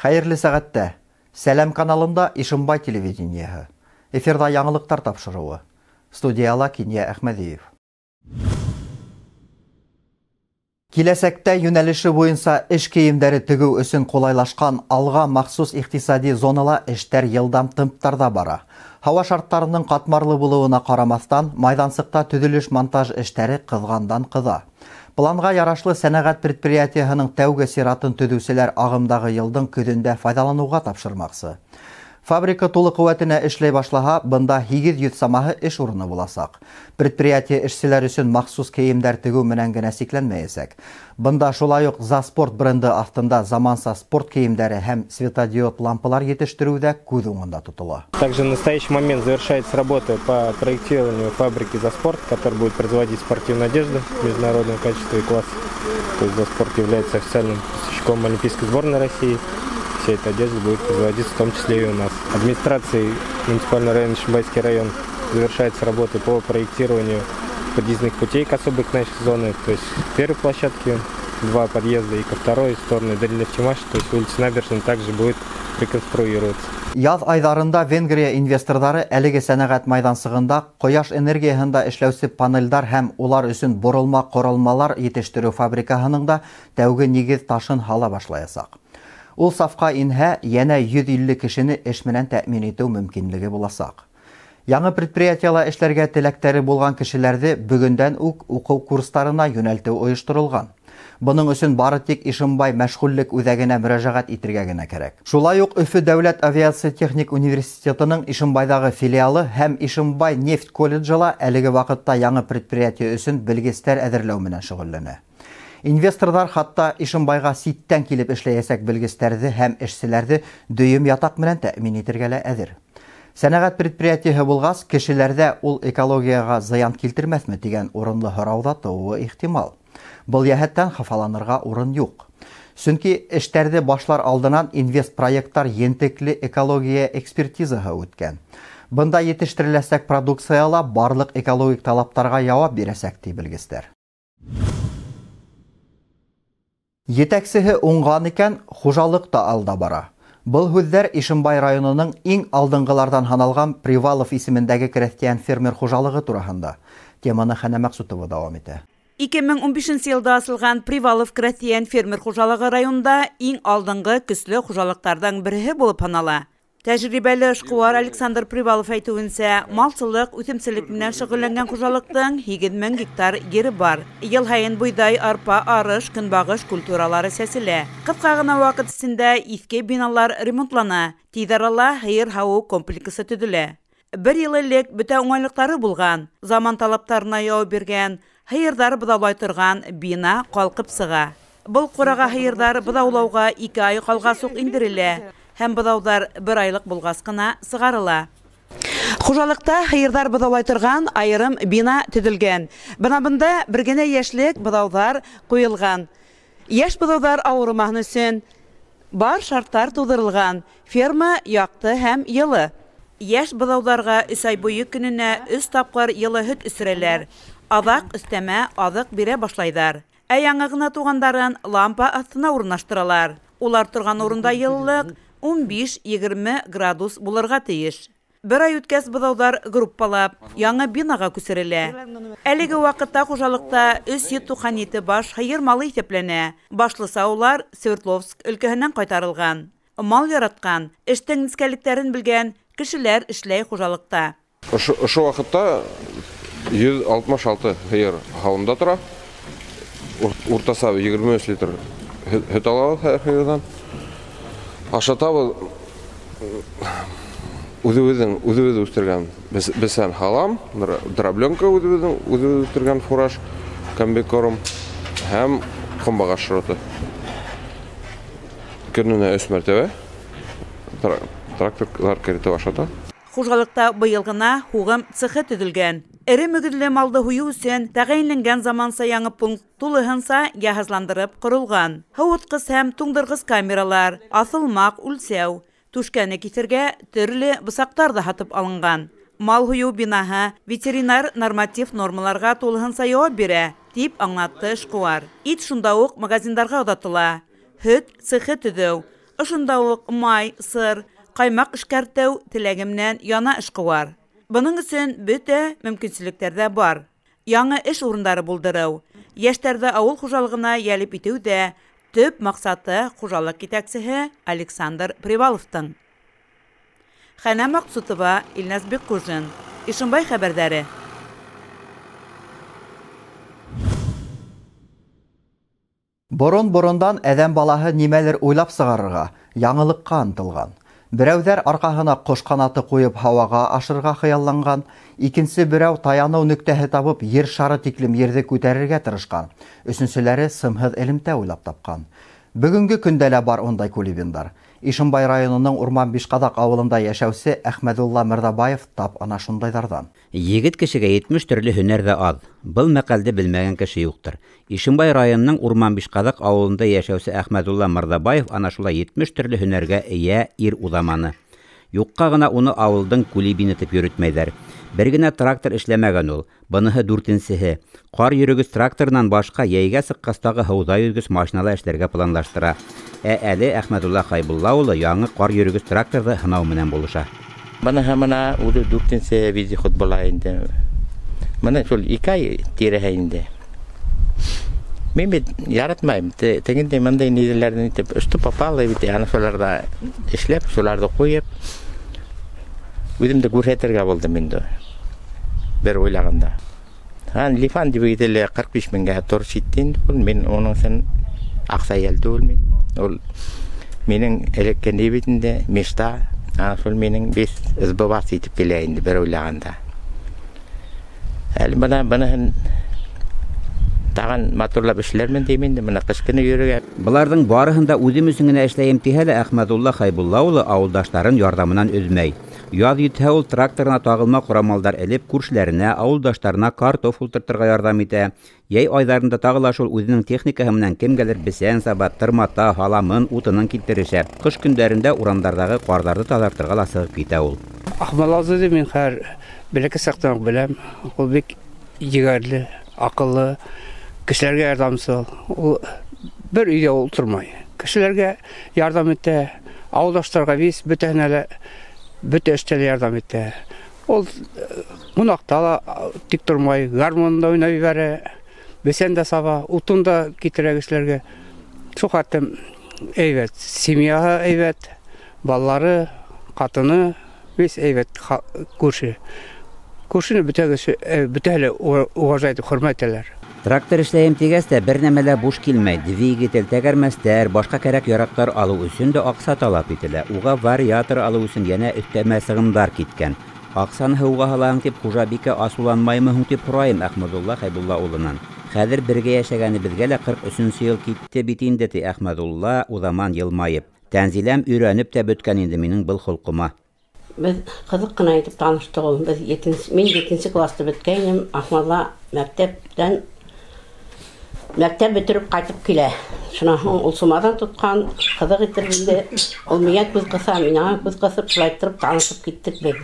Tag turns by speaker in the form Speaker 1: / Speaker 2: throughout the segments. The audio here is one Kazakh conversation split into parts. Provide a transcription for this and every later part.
Speaker 1: Хәерле сәгатьтә. Сәлам каналында Ишембай телевидениеһы. Эфирда яңылыктар тапшыруы. Студияла Киния Әхмәдиев. Киләсәктә юнәлеше буенча эш киемдәре тегү өчен кулайлашкан алга махсус икътисади зонала эштәр елдам темпларда бара. Һава шартларының катмарлы булуына карамастан, майдансыкта төзелеш-монтаж эштәре кызгандан-кыза. Планга ярашлы сәнәгать предприятиеһының тәүге сиратын төзүчеләр агымдагы елдың көҙөндә файдалануга тапшырмаксы. Фабрика тулы куәтенә эшләй башлаһа, бында 800 самаһы эш урыны буласак. Предприятие эшчеләр өчен махсус киемдәр тегү менән генә сикләнмәячәк. Бында шулай ук «Заспорт» бренды астында заманса спорт киемдәре һәм светодиод лампалар етештерүдә күҙ уңында тотыла.
Speaker 2: Также в настоящий момент завершается работа по проектированию фабрики «Заспорт», которая будет производить спортивную одежду международного качества и класса. То есть «Заспорт» является официальным поставщиком Олимпийской сборной России. Вся эта одежда будет производиться в том числе и у нас. Администрацией муниципального района Ишембайский район завершается работа по проектированию подъездных путей к особой нашей зоны. То есть к первой площадке 2 подъезда и ко второй стороны Дарьи-Нефтемаш, то есть улица Набережная также будет реконструироваться.
Speaker 1: Яз айдарында Венгрия инвестордары әлеге сәнәгать майдансыгында кояш энергияһында эшләүсе панельдар һәм улар өчен борылма корылмалар етештерү фабрикаһының да тәүге нигез ташын һала башлаячак. Ул сафка инһә, янә 150 кешене эш менән тәэмин итү мөмкинлеге буласак. Яңы предприятиела эшләргә теләктәре булган кешеләрне бүгендән үк уку курсларына юнәлтү оештырылган. Буның өчен бары тик Ишембай мәшгульлек үзәгенә мөрәҗәгать итәргә генә кирәк. Шулай ук Өфе дәүләт авиация техник университетының Ишембайдагы филиалы һәм Ишембай нефть колледжыла әлеге вакытта яңы предприятие өчен белгечләр әзерләү менән шөгыльләнә. Инвесторлар хатта Ишембайга ситтән килеп эшләячәк белгечләрне һәм эшчеләрне дөйем ятак менән тәэмин итәргә лә әзер. Сәнәгать предприятиеһы булгас, кешеләрдә ул экологияга зыян килтермәсме дигән урынлы һорауда тууы ихтимал. Был яһәттән хафаланырга урын юк. Чөнки эштәрне башлар алдыннан инвест проекттар ентекле экология экспертизаһы үткән. Бында етештереләсәк продукцияла барлык экологик талаптарга җавап бирәсәк ди белгечләр. Етәксеһе уңган икән, хуҗалык та алда бара. Был һүҙҙәр Ишембай районының иң алдыңғылардан һаналган Привалов исемендәге крәҫтиән фермер хуҗалыгы тураһында. Теманы Хәнә Мәҡсүтова дауам итә.
Speaker 3: 2015 елда асылған Привалов крәҫтиән фермер хуҗалыгы районда иң алдыңғы көслө хуҗалыҡтарҙың береһе булып һанала. Тәжрибәле эшҡыуар Александр Привалов әйтеүенсә, малсылыҡ, үҫемселек менән шөғөлләнгән хуҗалыҡтың 7000 гектар ери бар. Йыл һайын буйдай, арпа, арыш, көнбағыш культуралары сәселә. Ҡыҫҡа ғына ваҡыт эсендә иҫке биналар ремонтлана, тиҙ арала һыйыр-һауыу комплексы төҙөлә. 1 йыл элек бөтә уңайлыҡтары булған, заман талаптарына яуап биргән, һыйырҙар быҙаулай торған бина ҡалҡып сыға. Был ҡураға һыйырҙар быҙаулауға 2 ай ҡалғас уҡ индерелә. Һәм быҙауҙар 1 айлыҡ булғас ҡына сығарыла. Хужалыҡта һыйырҙар быҙаулай торған айырым бина төҙөлгән. Бында бер генә йәшлек быҙауҙар ҡуйылған. Йәш быҙауҙар ауырымаһын өсөн бар шарттар тыуҙырылған. Ферма яҡты һәм йылы. Йәш быҙауҙарға 3 ай буйы көнөнә 3 тапҡыр йылы һөт эсерәләр. Аҙаҡ өҫтәмә аҙыҡ бирә башлайҙар. Ә яңы ғына туғандарын лампа аҫтына урынлаштыралар. Улар торған урында йылылыҡ 15-20 градус булырға тейеш. 1 ай үткәс быҙауҙар группалап, яңы бинаға күсерелә. Әлеге ваҡытта хужалыҡта 397 баш һыйыр малы иҫәпләнә. Башлыса улар Свердловск өлкәһенән ҡайтарылған. Мал яратҡан, эштең нескәлектәрен белгән кешеләр эшләй хужалыҡта.
Speaker 4: Ошо ваҡытта 166 һыйыр һауында тора. Уртаса 23 литр һөт алабыҙ һәр һыйырҙан. Ашатабыҙ үҙебеҙ үҫтергән бесән һалам, дробленка үҙебеҙ үҫтергән фураж, комбикорм һәм ҡомбағаш шроты. Көнөнә 3 мәртәбә тракторлар керетеп ашата.
Speaker 3: Хужалыҡта быйыл ғына һуғым цехы төҙөлгән. Эре мөгөҙлө малды һуйыу өсөн тәғәйенләнгән заманса яңы пункт тулыһынса яһазландырып ҡоролған. Һыуытҡыс һәм туңдырғыс камералар, аҫылмаҡ, үлсәү, түшкәне киҫергә төрлө бысаҡтар да һатып алынған. Мал һуйыу бинаһы ветеринар норматив нормаларға тулыһынса яуап бирә, тип аңлатты эшҡыуар. Ит шунда уҡ магазиндарға оҙатыла. Һөт цехы төҙөү, Ошында ук май, сыр, каймак эшкәртү теләгемнән яна эш куар. Буның өчен бөтә мөмкинлекләр бар. Яңа эш урыннары булдыру, яшьләрдә авыл хуҗалыгына ялеп итү дә төп максаты хуҗалык итәкчесе Александр Приваловтың. Хәнә Максутова, Илназ Беккужин, Ишембай хәбәрләре.
Speaker 1: Борон-борондан әдәм балаһы нимәлер уйлап сыгарырга, яңылыкка ынтылган. Берәүҙәр арҡаһына ҡош ҡанаты ҡуйып һауаға ашырға хыялланған, икенсе берәү таяныу нөктәһе табып ер шары тиклем ерҙе күтәрергә тырышҡан, өсөнсөләре сымһыҙ элемтә уйлап тапҡан. Бөгөнгө көндә лә бар ундай кулибиндар. Ишембай районының Урман Бишҡаҙаҡ ауылында йәшәүсе Әхмәдулла Мырҙабаев тап ана шундайҙарҙан.
Speaker 5: Егет кешегә 70 төрлө һөнәр ҙә аҙ. Был мәҡәлде белмәгән кеше юҡтыр. Ишембай районының Урман Бишҡаҙаҡ ауылында йәшәүсе Әхмәдулла Мырҙабаев ана шулай 70 төрлө һөнәргә эйә ир уҙаманы. Юҡҡа ғына уны ауылдың кулибин итеп йөрөтмәйҙәр. Бер генә трактор эшләмәгән ул. Быныһы 4-нсеһе. Ҡар йөрөгөс тракторынан башҡа йәйгә сыҡҡастағы һыуҙа йөҙгөс машинала эшләргә планлаштыра. Әле Әхмәдулла Хәйбулла улы яңы ҡар йөрөгөс тракторҙы һынау менән булыша.
Speaker 6: Быныһы мына үҙе 4-нсе визиход була инде. Мына шул 2 ай тиреһе инде. Мин бит яратмайым. Тегендәй мындай низеләрне итеп, что попало бит, аны шуларда эшләп, шуларда ҡуйып, үҙемде күрһәтергә булдым инде. Бер уйлаганда. Лифан дип әйтелә 45 меңгә торыш иттен, мин уның өсөн аҡса йәлде ул мин. Ул минең элеккән битендә мечта, шул минең бес сбываться итеп килә инде бер уйлаганда. Әле быныһын тагын матурлап эшләрмен дим инде, менә ҡыш көне йөрөгә.
Speaker 5: Быларҙың барыһын да үҙем өсөн генә эшләйем тиһә лә, Әхмәдулла Хәйбулла улы ауылдаштарын ярҙамынан өҙмәй. Яҙ етһә ул тракторына тағылма ҡорамалдар элеп, күршеләренә, ауылдаштарына картоф ултыртырға ярҙам итә. Йәй айҙарында тағы шул үҙенең техникаһы менән кемгәлер бесән саба, тырмата, һаламын, утынын килтерешә. Ҡыш көндәрендә урамдарҙағы ҡарҙарҙы таҙартырға ла сығып китә ул.
Speaker 7: Ахмалазыды мин хәр бәләкәй саҡтан беләм. Ул бик егәрле, аҡыллы, кешеләргә ярҙамсыл. Ул бер өйҙә ултырмай. Кешеләргә ярҙам итә, ауылдаштарға вис, бөтәһенә лә бөтә эштә лә ярҙам итә. Ул ҡунаҡта ла тик тормай, гармонда уйнай ебәрә, бесән дә саба, утын да китерә кешеләргә. Шул хәтлем әйбәт, семьяһы әйбәт, балалары, ҡатыны вис әйбәт күрше. Күршене бөтәһе уважай итеп хөрмәтәләр.
Speaker 5: Трактор эшләйем тигәс тә бер нәмә лә буш килмәй. Двигатель, тәгәрмәстәр, башҡа кәрәк яраҡтар алыу өсөн дә аҡса талап ителә. Уға вариатор алыу өсөн йәнә өҫтәмә сығымдар киткән. Аҡсаны һыуға һалаһың тип, хужабикә асуланмаймы һуң тип һорайым Әхмәдулла Хәйбулла улынан. Хәҙер бергә йәшәгәнебеҙгә лә 43-нче йыл китте бит инде, ти Әхмәдулла уҙаман йылмайып. Тәнзиләм өйрәнеп тә бөткән инде минең был холҡома.
Speaker 8: Без ҡыҙыҡ ҡына итеп таныштыҡ ул. Мин 7-нче класты бөткәйнем. Ахмадла мәктәп бөтөрөп ҡайтып килә. Шунан һуң ул сумаҙан тотҡан, ҡыҙыҡ итеп инде. Ул миңә күҙ ҡыҫа, мин аңа күҙ ҡыҫып, шулай итеп танышып киттек бит.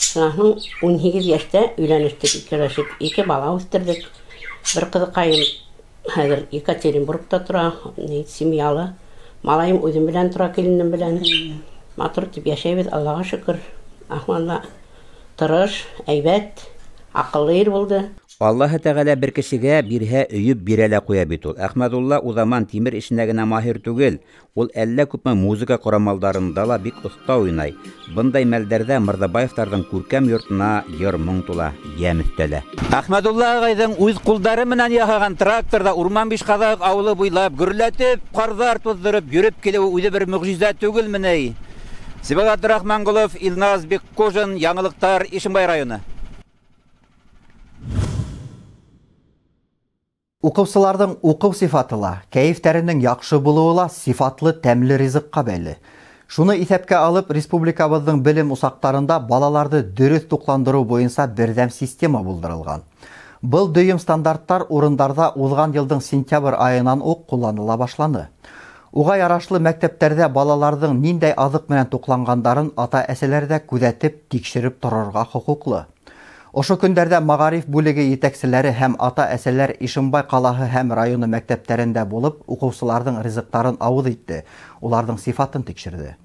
Speaker 8: Шунан һуң 18 йәштә өйләнештек, икеләшеп, 2 бала үҫтерҙек. Бер ҡыҙыҡайым хәҙер Екатеринбургта тора, семьялы. Малайым үҙем белән тора, киленем белән. Матур итеп йәшәйбеҙ, Аллаға шөкөр. Ахмадла тырыш, әйбәт, аҡыллы ир булды.
Speaker 5: Аллаһы Тәғәлә бер кешегә бирһә, өйөп бирә лә ҡуя бит ул. Әхмәдулла уҙаман тимер эшенә генә маһир түгел. Ул әллә күпме музыка ҡорамалдарында ла бик оҫта уйнай. Бындай мәлдәрҙә Мырҙабаевтарҙың күркәм йортона йыр-моң тула, йәм өҫтәлә. Әхмәдулла ағайҙың үҙ ҡулдары менән яһаған тракторҙа Урман Бишҡаҙаҡ ауылы буйлап гөрләтеп, ҡарҙар туҙҙырып йөрөп килеүе үҙе бер мөғжизә түгелме ни? Сибәғәт Рахманғолов, Илназ Беккужин, Яңылыҡтар, Ишембай районы.
Speaker 1: Уҡыусыларҙың уҡыу сифаты ла, кәйефтәренең яҡшы булыуы ла сифатлы тәмле ризыҡҡа бәйле. Шуны иҫәпкә алып, республикабыҙҙың белем усаҡтарында балаларҙы дөрөҫ туҡландырыу буйынса берҙәм система булдырылған. Был дөйөм стандарттар урындарҙа уҙған йылдың сентябрь айынан уҡ ҡулланыла башланы. Уға ярашлы мәктәптәрҙә балаларҙың ниндәй аҙыҡ менән туҡланғандарын ата-әсәләрҙә күҙәтеп, тикшереп торорға хоҡуҡлы. Ошо көндәрдә Магариф бүлеге етәкчеләре һәм ата-әсәләр Ишембай калаһы һәм районы мәктәпләрендә булып, укучыларның ризыктарын авыз итте, уларның сифатын тикшерде.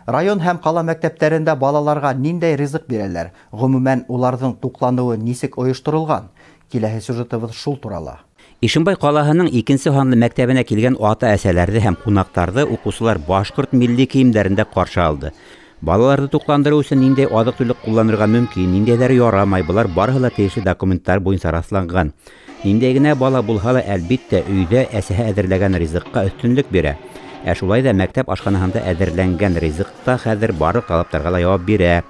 Speaker 1: Район һәм кала мәктәпләрендә балаларга ниндәй ризык бирәләр? Гомумән, уларның туклануы нисек оештырылган? Киләһе сюжетыбыз шул турала.
Speaker 5: Ишембай калаһының 2-нче ханлы мәктәбенә килгән ата-әсәләрне һәм кунактарны укучылар башкорт милли киемнәрендә каршы алды. Балаларны тукландыру өчен ниндәй азык-түлек кулланырга мөмкин, ниндәйләре ярамай, булар барыһы да тиешле документлар буенча расланган. Ниндәй генә бала булһа да, әлбиттә, өйдә әсәһе әзерләгән ризыкка өстенлек бирә. Шулай да мәктәп ашханаһында әзерләнгән ризыкта хәзер барлык талаптарга да җавап бирә.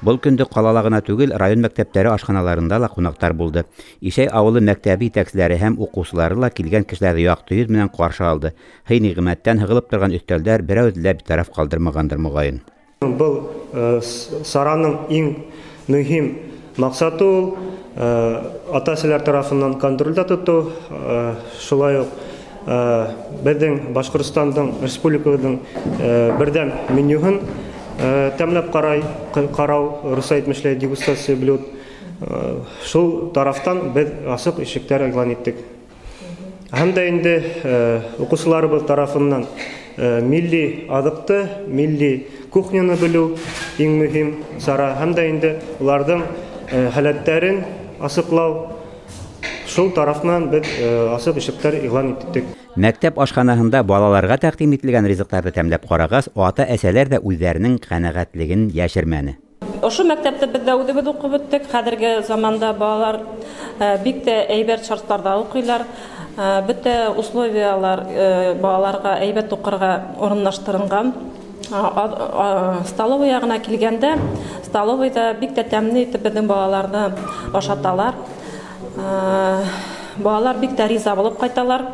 Speaker 5: Бұл күнде қалала гына түгел, район мәктәптәре ашханаларында ла кунактар булды. Ишәй авылы мәктәбе итәкчеләре һәм укучылары ла килгән кешеләрне якты йөз менән каршы алды. Хәй-нигъмәттән һыгылып торган өстәлдәр берәү дә битараф калдырмагандыр мөгаен.
Speaker 9: Бұл сараның иң мөһим максаты ул ата-әсәләр тарафыннан контрольдә тоту. Шулай ук безнең Башкортстандың республикабызның бердәм менюһын тәмләп карау, рус әйтмешләй дегустация блюд. Шул тарафтан без асык ишектәр игълан иттек. Һәм дә инде укучыларыбыз тарафыннан милли азыкты, милли кухняны белү иң мөһим сара. Һәм дә инде уларның халәтләрен асыклау, шул тарафтан без асык ишектәр игълан иттек.
Speaker 5: Мәктәп ашханаһында балаларга тәкъдим ителгән ризыкларны тәмләп карагач, ата-әсәләр дә үзләренең канәгатьлеген яшермәне.
Speaker 10: Ошо мәктәптә без дә үзебез укып беттек. Хәзерге заманда балалар бик тә әйбәт шартларда укыйлар. Бөтә условиялар балаларга әйбәт укырга урынлаштырылган. Столовый ягына килгәндә, столовыйда бик тә тәмле итеп безнең балаларны ашаталар. Балалар бик тә риза булып кайталар.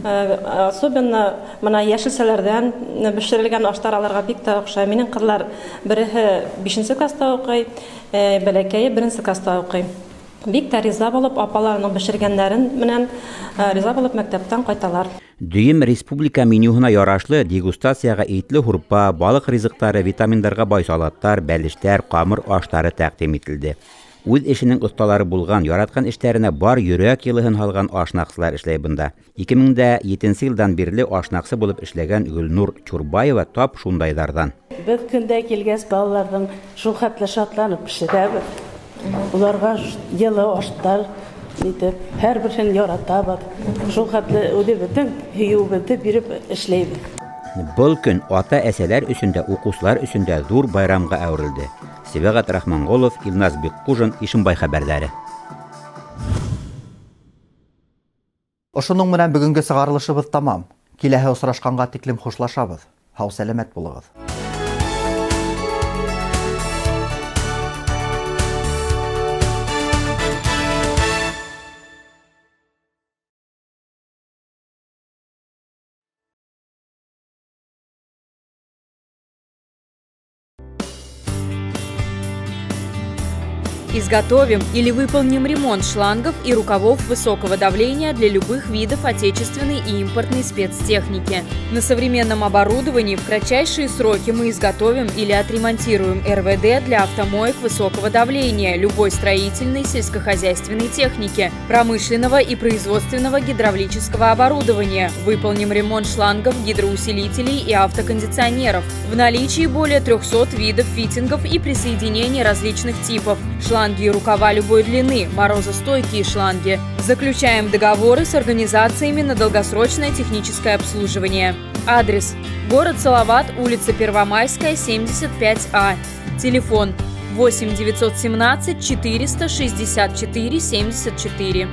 Speaker 10: Особенно мына яшелсәләрдән бешерелгән аштар аларга бик тә охшай. Минең кызлар береһе 5нче класста укый, бәләкәе 1нче класста укый. Бик тә риза булып, апаларының бешергәннәрен менән риза булып мәктәптән кайталар.
Speaker 5: Дөйем республика менюһына ярашлы дегустацияга итле хурпа, балык ризыктары, витаминдарга бай салаттар, бәлештәр, камыр аштары тәкъдим ителде. Үз эшенең осталары булган, яраткан эшләренә бар йөрәк йылыһын һалган ашнаксылар эшләй бында. 2007 елдан бирле ашнаксы булып эшләгән Гөлнур Чурбаева тап шундайдардан.
Speaker 11: Без көндә килгәс балаларның шул хәтле шатланып пешерәбез. Уларга йылы аштар итеп, һәрберсен яратабыз. Шул хәтле үзебезнең һөюбезне биреп эшләйбез.
Speaker 5: Бұл көн ата-әсәләр өчен дә, укучылар өчен дә зур байрамга әверелде. Сибагат Рахманголов, Илназ Беккужин, Ишембай хәбәрләре.
Speaker 1: Ошоның менән бүгенге сыгарылышыбыз тамам. Киләһе очрашканга тиклем хушлашабыз. Һау сәламәт булыгыз.
Speaker 3: Изготовим или выполним ремонт шлангов и рукавов высокого давления для любых видов отечественной и импортной спецтехники. На современном оборудовании в кратчайшие сроки мы изготовим или отремонтируем РВД для автомоек высокого давления, любой строительной, сельскохозяйственной техники, промышленного и производственного гидравлического оборудования. Выполним ремонт шлангов, гидроусилителей и автокондиционеров. В наличии более 300 видов фитингов и присоединений различных типов. Шланги и рукава любой длины, морозостойкие шланги. Заключаем договоры с организациями на долгосрочное техническое обслуживание. Адрес: город Салават, улица Первомайская, 75А. Телефон: 8 917 464 74.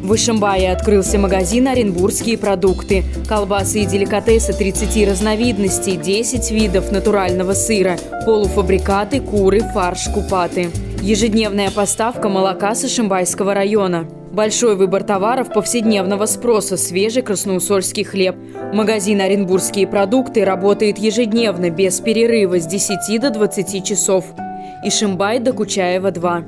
Speaker 3: В Ишембае открылся магазин «Оренбургские продукты». Колбасы и деликатесы 30 разновидностей, 10 видов натурального сыра, полуфабрикаты, куры, фарш, купаты. Ежедневная поставка молока с Ишембайского района. Большой выбор товаров повседневного спроса, свежий красноусольский хлеб. Магазин «Оренбургские продукты» работает ежедневно, без перерыва, с 10 до 20 часов. Ишембай, Докучаева, 2.